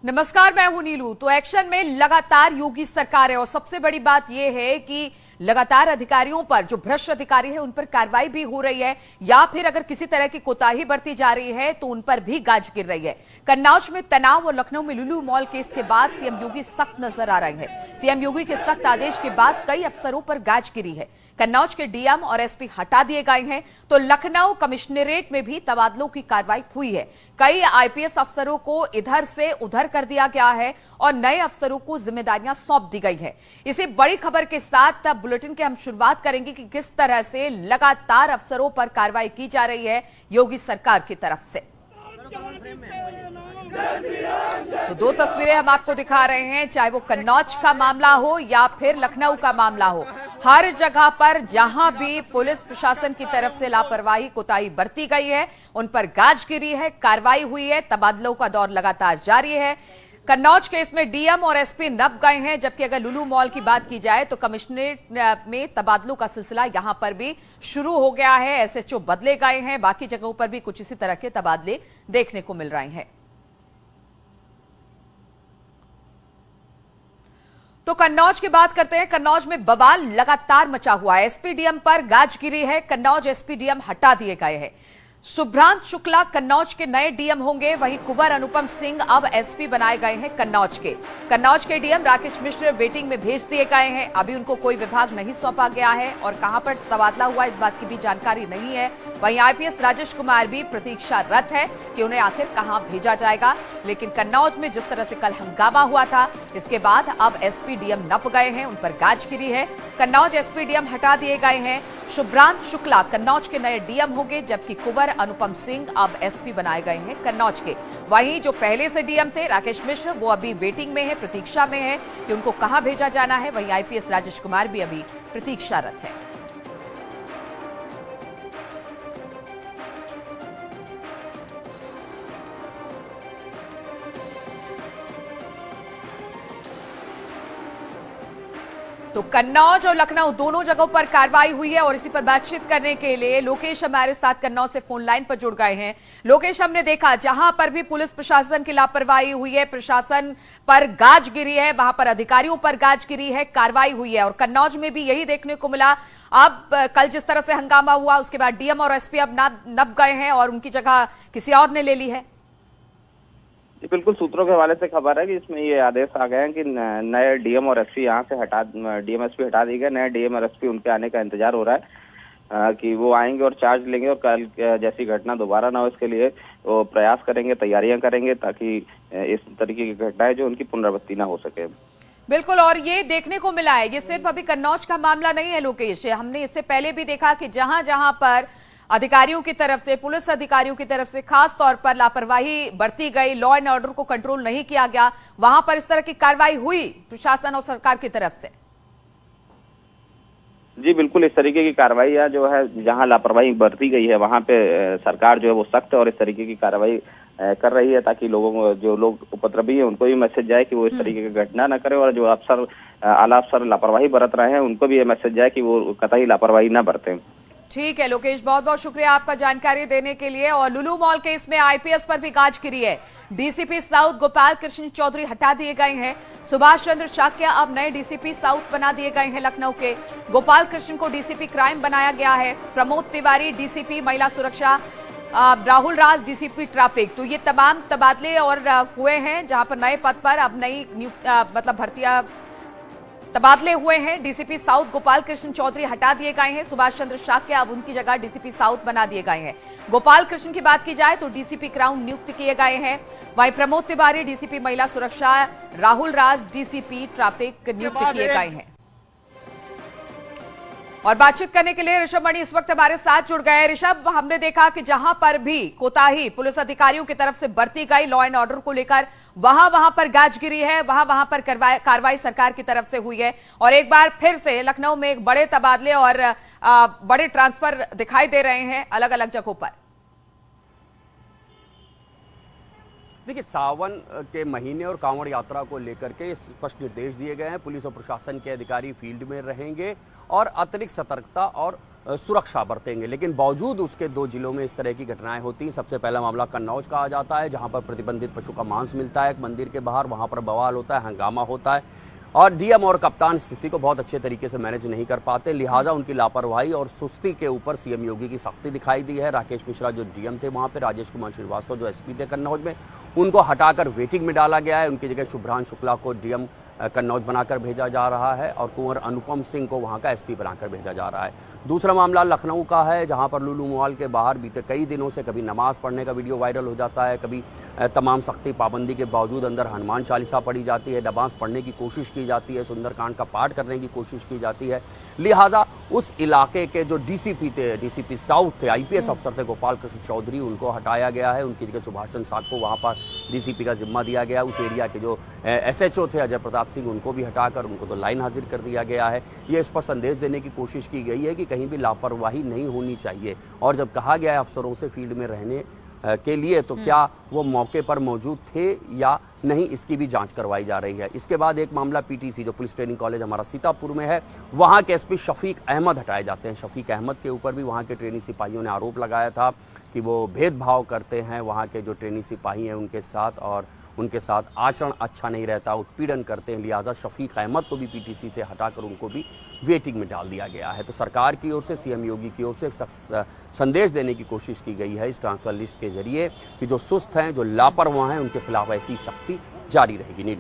नमस्कार, मैं हूं नीलू। तो एक्शन में लगातार योगी सरकार है और सबसे बड़ी बात यह है कि लगातार अधिकारियों पर, जो भ्रष्ट अधिकारी है उन पर कार्रवाई भी हो रही है, या फिर अगर किसी तरह की कोताही बरती जा रही है तो उन पर भी गाज गिर रही है। कन्नौज में तनाव और लखनऊ में लुलु मॉल केस के बाद सीएम योगी सख्त नजर आ रहे हैं। सीएम योगी के सख्त आदेश के बाद कई अफसरों पर गाज गिरी है। कन्नौज के डीएम और एसपी हटा दिए गए हैं, तो लखनऊ कमिश्नरेट में भी तबादलों की कार्रवाई हुई है। कई आईपीएस अफसरों को इधर से उधर कर दिया गया है और नए अफसरों को जिम्मेदारियां सौंप दी गई है। इसी बड़ी खबर के साथ अब बुलेटिन के हम शुरुआत करेंगे कि किस तरह से लगातार अफसरों पर कार्रवाई की जा रही है योगी सरकार की तरफ से। तो दो तस्वीरें हम आपको दिखा रहे हैं, चाहे वो कन्नौज का मामला हो या फिर लखनऊ का मामला हो। हर जगह पर जहां भी पुलिस प्रशासन की तरफ से लापरवाही कोताही बरती गई है उन पर गाज गिरी है, कार्रवाई हुई है, तबादलों का दौर लगातार जारी है। कन्नौज केस में डीएम और एसपी नप गए हैं, जबकि अगर लुलु मॉल की बात की जाए तो कमिश्नरेट में तबादलों का सिलसिला यहां पर भी शुरू हो गया है। एसएचओ बदले गए हैं, बाकी जगहों पर भी कुछ इसी तरह के तबादले देखने को मिल रहे हैं। तो कन्नौज की बात करते हैं। कन्नौज में बवाल लगातार मचा हुआ है। एसपी डीएम पर गाज गिरी है, कन्नौज एसपी डीएम हटा दिए गए हैं। सुभ्रांत शुक्ला कन्नौज के नए डीएम होंगे, वहीं कुंवर अनुपम सिंह अब एसपी बनाए गए हैं कन्नौज के। कन्नौज के डीएम राकेश मिश्र वेटिंग में भेज दिए गए हैं। अभी उनको कोई विभाग नहीं सौंपा गया है और कहां पर तबादला हुआ इस बात की भी जानकारी नहीं है। वहीं आईपीएस राजेश कुमार भी प्रतीक्षारत है कि उन्हें आखिर कहां भेजा जाएगा। लेकिन कन्नौज में जिस तरह से कल हंगामा हुआ था, इसके बाद अब एसपी डीएम नप गए हैं, उन पर गाज गिरी है। कन्नौज एसपी डीएम हटा दिए गए हैं। सुभ्रांत शुक्ला कन्नौज के नए डीएम होंगे, जबकि कुंवर अनुपम सिंह अब एसपी बनाए गए हैं कन्नौज के। वहीं जो पहले से डीएम थे राकेश मिश्र, वो अभी वेटिंग में है, प्रतीक्षा में है कि उनको कहां भेजा जाना है। वहीं आईपीएस राजेश कुमार भी अभी प्रतीक्षारत है। तो कन्नौज और लखनऊ दोनों जगहों पर कार्रवाई हुई है और इसी पर बातचीत करने के लिए लोकेश हमारे साथ कन्नौज से फोन लाइन पर जुड़ गए हैं। लोकेश, हमने देखा जहां पर भी पुलिस प्रशासन की लापरवाही हुई है, प्रशासन पर गाज गिरी है, वहां पर अधिकारियों पर गाज गिरी है, कार्रवाई हुई है और कन्नौज में भी यही देखने को मिला। अब कल जिस तरह से हंगामा हुआ उसके बाद डीएम और एसपी अब नप गए हैं और उनकी जगह किसी और ने ले ली है। बिल्कुल, सूत्रों के हवाले से खबर है कि इसमें ये आदेश आ गए हैं कि नए डीएम और एसपी यहाँ से डीएम एसपी हटा दिए गए। नए डीएम और एसपी उनके आने का इंतजार हो रहा है कि वो आएंगे और चार्ज लेंगे और कल जैसी घटना दोबारा ना हो इसके लिए वो प्रयास करेंगे, तैयारियां करेंगे ताकि इस तरीके की घटनाएं जो उनकी पुनरावृत्ति ना हो सके। बिल्कुल, और ये देखने को मिला है, ये सिर्फ अभी कन्नौज का मामला नहीं है लोकेश। हमने इससे पहले भी देखा कि जहां जहां पर अधिकारियों की तरफ से, पुलिस अधिकारियों की तरफ से खास तौर पर लापरवाही बरती गई, लॉ एंड ऑर्डर को कंट्रोल नहीं किया गया, वहां पर इस तरह की कार्रवाई हुई प्रशासन और सरकार की तरफ से। जी बिल्कुल, इस तरीके की कार्रवाई जो है जहां लापरवाही बरती गई है वहां पे सरकार जो है वो सख्त और इस तरीके की कार्रवाई कर रही है ताकि लोगों को, जो लोग उपद्रवी है उनको भी मैसेज जाए कि वो इस तरीके की घटना न करे और जो अफसर आला अफसर लापरवाही बरत रहे हैं उनको भी ये मैसेज जाए कि वो कतई लापरवाही न बरतें। ठीक है लोकेश, बहुत बहुत शुक्रिया आपका जानकारी देने के लिए। और लुलु मॉल केस में आईपीएस पर भी गाज गिरी है। डीसीपी साउथ गोपाल कृष्ण चौधरी हटा दिए गए हैं। सुभाष चंद्र शाक्या अब नए डीसीपी साउथ बना दिए गए हैं लखनऊ के। गोपाल कृष्ण को डीसीपी क्राइम बनाया गया है। प्रमोद तिवारी डीसीपी महिला सुरक्षा, राहुल राज डीसीपी ट्रैफिक। तो ये तमाम तबादले और हुए हैं जहां पर नए पद पर अब नई मतलब भर्तियां तबादले हुए हैं। डीसीपी साउथ गोपाल कृष्ण चौधरी हटा दिए गए हैं। सुभाष चंद्र शाक्या अब उनकी जगह डीसीपी साउथ बना दिए गए हैं। गोपाल कृष्ण की बात की जाए तो डीसीपी क्राउन नियुक्त किए गए हैं। वहीं प्रमोद तिवारी डीसीपी महिला सुरक्षा, राहुल राज डीसीपी ट्रैफिक नियुक्त किए गए हैं। और बातचीत करने के लिए ऋषभ मणि इस वक्त हमारे साथ जुड़ गए हैं। ऋषभ, हमने देखा कि जहां पर भी कोताही पुलिस अधिकारियों की तरफ से बरती गई लॉ एंड ऑर्डर को लेकर, वहां पर गाजगिरी है, वहां पर कार्रवाई सरकार की तरफ से हुई है। और एक बार फिर से लखनऊ में एक बड़े तबादले और बड़े ट्रांसफर दिखाई दे रहे हैं अलग अलग जगहों पर। देखिए, सावन के महीने और कांवड़ यात्रा को लेकर के स्पष्ट निर्देश दिए गए हैं। पुलिस और प्रशासन के अधिकारी फील्ड में रहेंगे और अतिरिक्त सतर्कता और सुरक्षा बरतेंगे, लेकिन बावजूद उसके 2 जिलों में इस तरह की घटनाएं होती हैं। सबसे पहला मामला कन्नौज का आ जाता है, जहां पर प्रतिबंधित पशु का मांस मिलता है एक मंदिर के बाहर, वहां पर बवाल होता है, हंगामा होता है और डीएम और कप्तान स्थिति को बहुत अच्छे तरीके से मैनेज नहीं कर पाते। लिहाजा उनकी लापरवाही और सुस्ती के ऊपर सीएम योगी की सख्ती दिखाई दी है। राकेश मिश्रा जो डीएम थे वहां पे, राजेश कुमार श्रीवास्तव जो एसपी थे कन्नौज में, उनको हटाकर वेटिंग में डाला गया है। उनकी जगह शुभ्रांशु शुक्ला को डीएम कन्नौज बनाकर भेजा जा रहा है और कुंवर अनुपम सिंह को वहां का एसपी बनाकर भेजा जा रहा है। दूसरा मामला लखनऊ का है, जहां पर लुलु मॉल के बाहर बीते कई दिनों से कभी नमाज पढ़ने का वीडियो वायरल हो जाता है, कभी तमाम सख्ती पाबंदी के बावजूद अंदर हनुमान चालीसा पढ़ी जाती है, नमाज पढ़ने की कोशिश की जाती है, सुंदरकांड का पाठ करने की कोशिश की जाती है। लिहाजा उस इलाके के जो डीसीपी थे, डीसीपी साउथ थे, आईपीएस अफसर थे गोपाल कृष्ण चौधरी, उनको हटाया गया है। उनकी जगह सुभाष चंद्र साग को वहां पर डीसीपी का जिम्मा दिया गया। उस एरिया के जो एसएचओ थे अजय प्रताप सिंह, उनको भी हटाकर उनको तो लाइन हाजिर कर दिया गया है। ये इस पर संदेश देने की कोशिश की गई है कि कहीं भी लापरवाही नहीं होनी चाहिए और जब कहा गया है अफसरों से फील्ड में रहने के लिए, तो क्या वो मौके पर मौजूद थे या नहीं, इसकी भी जांच करवाई जा रही है। इसके बाद एक मामला पीटीसी जो पुलिस ट्रेनिंग कॉलेज हमारा सीतापुर में है, वहां के एसपी शफीक अहमद हटाए जाते हैं। शफीक अहमद के ऊपर भी वहां के ट्रेनी सिपाहियों ने आरोप लगाया था कि वो भेदभाव करते हैं वहां के जो ट्रेनी सिपाही हैं उनके साथ, और उनके साथ आचरण अच्छा नहीं रहता, उत्पीड़न करते हैं। लिहाजा शफीक अहमद को भी पीटीसी से हटाकर उनको भी वेटिंग में डाल दिया गया है। तो सरकार की ओर से, सीएम योगी की ओर से एक संदेश देने की कोशिश की गई है इस ट्रांसफर लिस्ट के जरिए कि जो सुस्त हैं, जो लापरवाह हैं, उनके खिलाफ ऐसी सख्ती जारी रहेगी। नीलू।